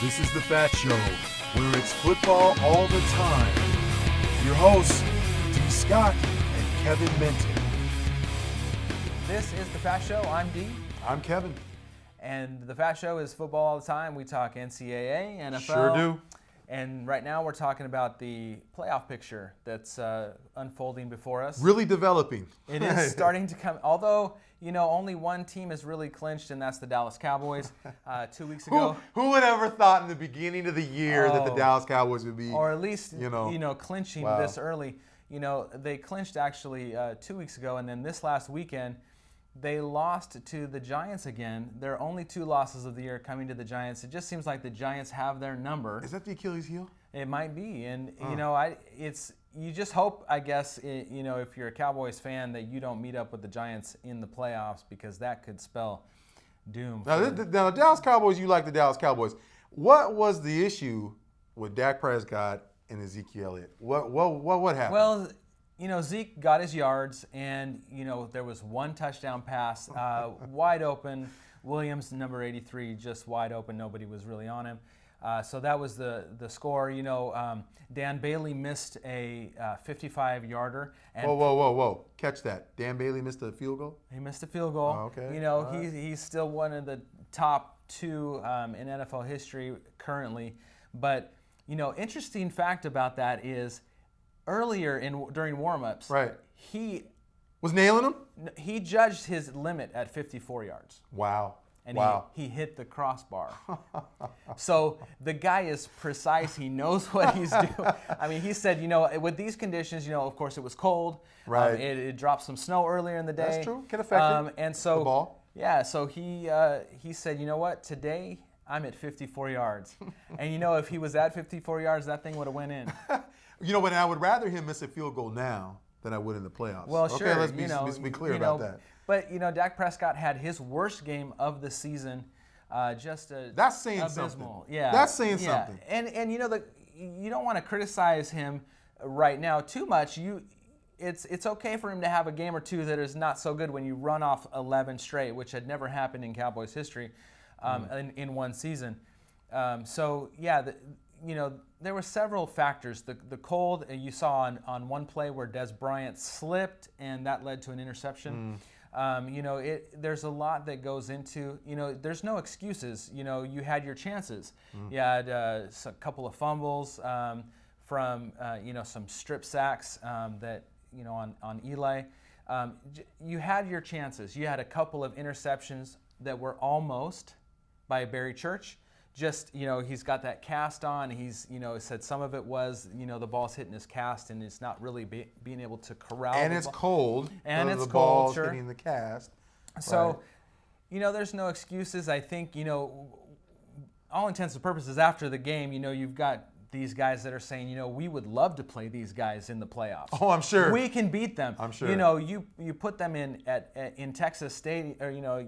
This is the F.A.T.T Show, where it's football all the time. Your hosts, D. Scott and Kevin Minton. This is the F.A.T.T Show. I'm D. I'm Kevin. And the F.A.T.T Show is football all the time. We talk NCAA, NFL. Sure do. And right now we're talking about the playoff picture that's unfolding before us. Really developing. It is starting to come, although, only one team is really clinched, and that's the Dallas Cowboys. 2 weeks ago. Who would ever thought in the beginning of the year that the Dallas Cowboys would be, or at least, clinching wow. this early. They clinched actually 2 weeks ago, and then this last weekend, they lost to the Giants again. There are only 2 losses of the year coming to the Giants. It just seems like the Giants have their number. Is that the Achilles heel? It might be, and you just hope, I guess, if you're a Cowboys fan, that you don't meet up with the Giants in the playoffs, because that could spell doom. Now, the Dallas Cowboys, you like the Dallas Cowboys. What was the issue with Dak Prescott and Ezekiel Elliott? What happened? Well, Zeke got his yards, and, there was one touchdown pass, wide open. Williams, number 83, just wide open. Nobody was really on him. So that was the score. Dan Bailey missed a 55-yarder. Whoa. Catch that. Dan Bailey missed a field goal? He missed a field goal. Oh, okay. He's still one of the top 2 in NFL history currently. But, interesting fact about that is, earlier during warm-ups, right, he was nailing them. He judged his limit at 54 yards. Wow. And wow. he hit the crossbar. So the guy is precise. He knows what he's doing. I mean, he said, with these conditions, of course it was cold. Right. It dropped some snow earlier in the day. That's true. Can affect it. And so, the ball. Yeah. So he said, you know what? Today I'm at 54 yards. And if he was at 54 yards, that thing would have went in. What? I would rather him miss a field goal now than I would in the playoffs. Well, okay, sure. let's be clear about that. But, Dak Prescott had his worst game of the season. That's saying abysmal. something. Yeah. That's saying something. And you don't want to criticize him right now too much. It's okay for him to have a game or two that is not so good when you run off 11 straight, which had never happened in Cowboys history in one season. There were several factors. The cold, you saw on one play where Des Bryant slipped, and that led to an interception. There's a lot that goes into, there's no excuses. You had your chances. You had a couple of fumbles from, some strip sacks that, on Eli. You had your chances. You had a couple of interceptions that were almost by Barry Church. Just, he's got that cast on. He's, said some of it was, the ball's hitting his cast and it's not really being able to corral and the it's ball. Cold. And it's the cold, ball's sure. hitting the cast. So, right. There's no excuses. I think, all intents and purposes after the game, you've got these guys that are saying, we would love to play these guys in the playoffs. Oh, I'm sure. We can beat them. I'm sure. You put them in Texas Stadium, or,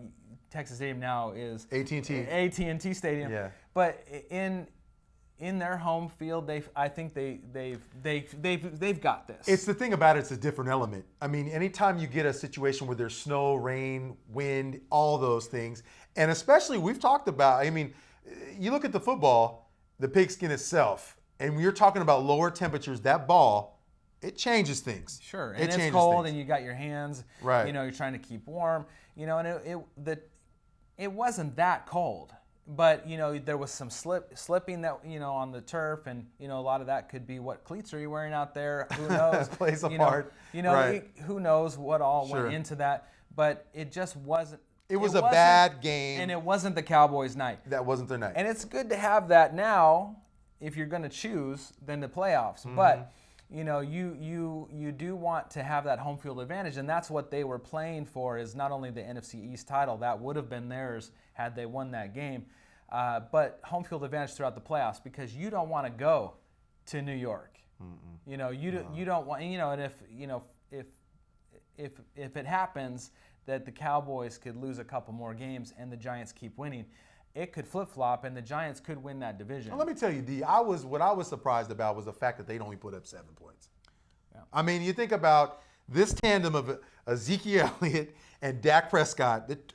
Texas Stadium now is AT&T Stadium. Yeah. But in their home field, I think they've got this. It's the thing about it's a different element. I mean, anytime you get a situation where there's snow, rain, wind, all those things, and especially we've talked about. I mean, you look at the football, the pigskin itself, and when you're talking about lower temperatures, that ball, it changes things. Sure, and it's cold, and you got your hands. Right. You're trying to keep warm. And it wasn't that cold, but there was some slipping that on the turf, and a lot of that could be what cleats are you wearing out there? Who knows? Plays a part. Right. Who knows what all Sure. went into that? But it just wasn't. It was a bad game, and it wasn't the Cowboys' night. That wasn't their night. And it's good to have that now, if you're going to choose, than the playoffs. Mm-hmm. But you do want to have that home field advantage, and that's what they were playing for. Is not only the NFC East title that would have been theirs had they won that game, but home field advantage throughout the playoffs, because you don't want to go to New York. Mm-mm. You don't want, and if it happens that the Cowboys could lose a couple more games and the Giants keep winning, it could flip-flop and the Giants could win that division. Well, let me tell you, D, what I was surprised about was the fact that they'd only put up 7 points. Yeah. I mean, you think about this tandem of Ezekiel Elliott and Dak Prescott, that,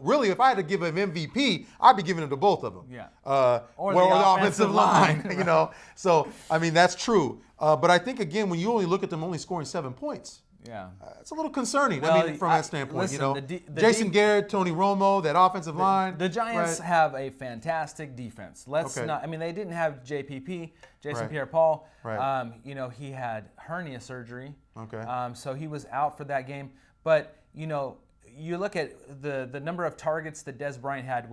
really, if I had to give him MVP, I'd be giving it to both of them. Yeah. Or the offensive line, So, I mean, that's true. But I think, again, when you only look at them only scoring 7 points, it's a little concerning. Well, from that standpoint, listen, Jason Garrett, Tony Romo, that offensive line. The Giants have a fantastic defense. Okay. They didn't have JPP, Jason Right. Pierre-Paul. Right. He had hernia surgery. Okay. So he was out for that game. But, you look at the number of targets that Des Bryant had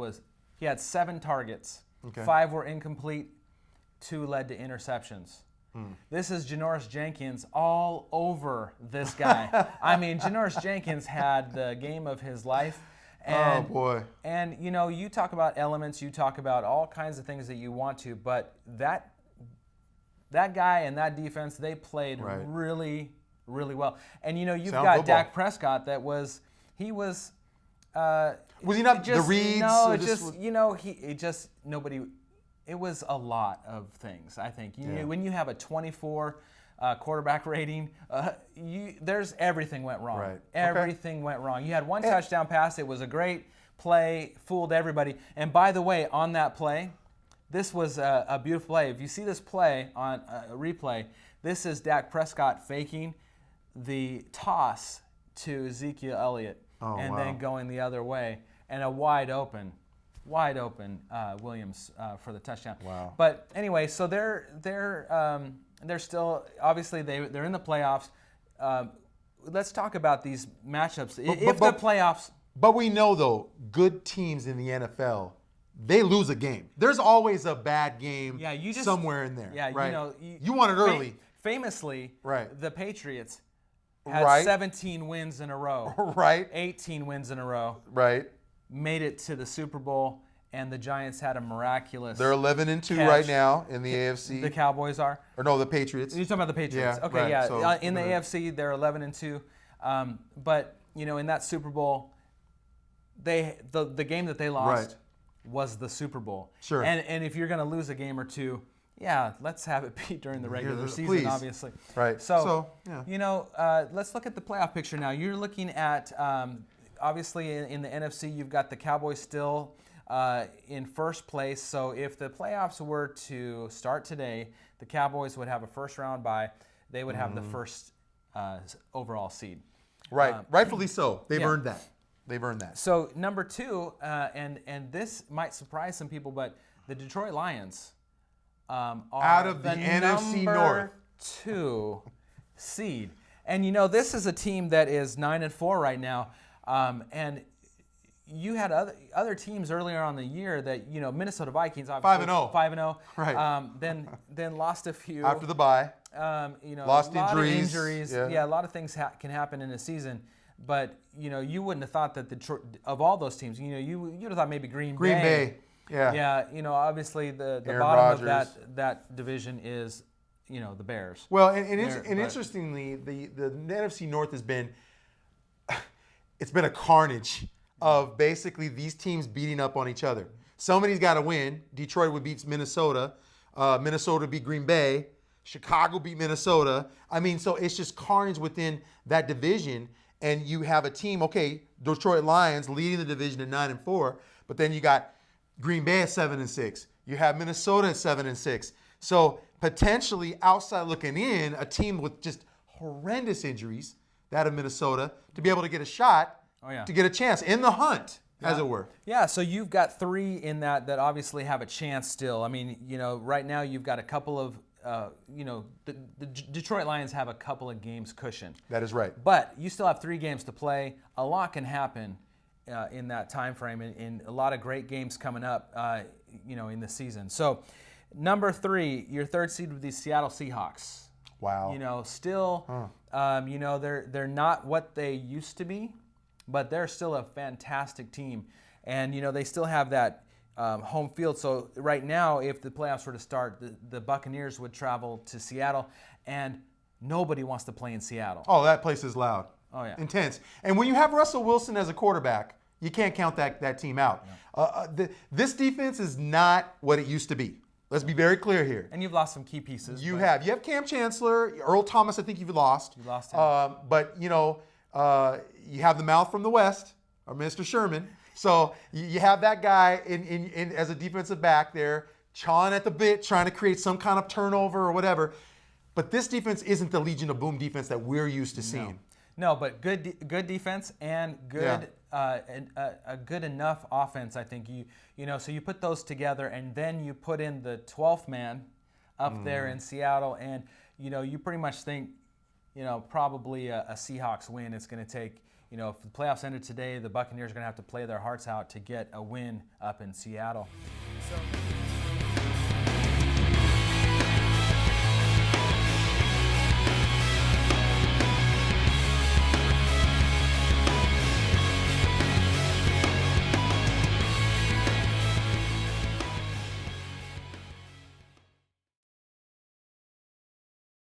he had 7 targets. Okay. 5 were incomplete. 2 led to interceptions. This is Janoris Jenkins all over this guy. I mean, Janoris Jenkins had the game of his life. And, oh, boy. And, you talk about elements, you talk about all kinds of things that you want to, but that guy and that defense, they played really, really well. And, you've got Dak Prescott was he not the reads? No, nobody. It was a lot of things, I think. When you have a 24 quarterback rating, everything went wrong. Right. Everything went wrong. You had one touchdown pass. It was a great play, fooled everybody. And by the way, on that play, this was a beautiful play. If you see this play on a replay, this is Dak Prescott faking the toss to Ezekiel Elliott then going the other way, and a wide open Williams for the touchdown. Wow. But anyway, so they're still, obviously they're in the playoffs. Let's talk about these matchups. The playoffs. But we know, though, good teams in the NFL, they lose a game. There's always a bad game somewhere in there. Yeah, right? You want it early. Famously, the Patriots had 17 wins in a row. 18 wins in a row. Made it to the Super Bowl, and the Giants had a miraculous. They're 11-2 right now in the AFC. The Cowboys are. Or no, the Patriots. You're talking about the Patriots. Yeah, okay, right. yeah. So, in the AFC, they're 11-2. But in that Super Bowl, the game that they lost was the Super Bowl. Sure. And if you're going to lose a game or two, let's have it be during the regular season, please. obviously. Right. So let's look at the playoff picture now. You're looking at. Obviously, in the NFC, you've got the Cowboys still in first place. So if the playoffs were to start today, the Cowboys would have a first-round bye. They would have the first overall seed. Right. Rightfully so. They've earned that. So number 2, and this might surprise some people, but the Detroit Lions are out of the NFC North 2 seed. And this is a team that is 9-4 right now. And you had other teams earlier on the year that Minnesota Vikings obviously 5-0. Right. Then lost a few after the bye. Lost injuries. Yeah, a lot of things can happen in a season. But you wouldn't have thought that of all those teams, you would have thought maybe Green Bay. Yeah. Yeah. Obviously the Aaron bottom Rodgers. of that division is the Bears. Well, interestingly, the NFC North has been. It's been a carnage of basically these teams beating up on each other. Somebody's got to win. Detroit would beat Minnesota. Minnesota beat Green Bay. Chicago beat Minnesota. I mean, so it's just carnage within that division. And you have a team, Detroit Lions leading the division at 9-4, but then you got Green Bay at 7-6. You have Minnesota at 7-6. So potentially outside looking in, a team with just horrendous injuries, that of Minnesota, to be able to get a shot, to get a chance in the hunt, as it were. Yeah, so you've got 3 in that obviously have a chance still. I mean, right now you've got a couple of, the Detroit Lions have a couple of games cushion. That is right. But you still have 3 games to play. A lot can happen in that time frame, and a lot of great games coming up, in the season. So, number 3, your 3rd seed would be Seattle Seahawks. Wow. Still, they're not what they used to be, but they're still a fantastic team. And, they still have that home field. So right now, if the playoffs were to start, the Buccaneers would travel to Seattle, and nobody wants to play in Seattle. Oh, that place is loud. Oh, yeah. Intense. And when you have Russell Wilson as a quarterback, you can't count that team out. Yeah. This defense is not what it used to be. Let's be very clear here. And you've lost some key pieces. You have Cam Chancellor, Earl Thomas. I think you've lost. You lost him. But you have the mouth from the West, or Mr. Sherman. So you have that guy in as a defensive back there, chawing at the bit, trying to create some kind of turnover or whatever. But this defense isn't the Legion of Boom defense that we're used to seeing. No, but good defense and good a good enough offense. I think so you put those together, and then you put in the 12th man up there in Seattle, and you pretty much think probably a Seahawks win. It's going to take if the playoffs ended today, the Buccaneers are going to have to play their hearts out to get a win up in Seattle. So.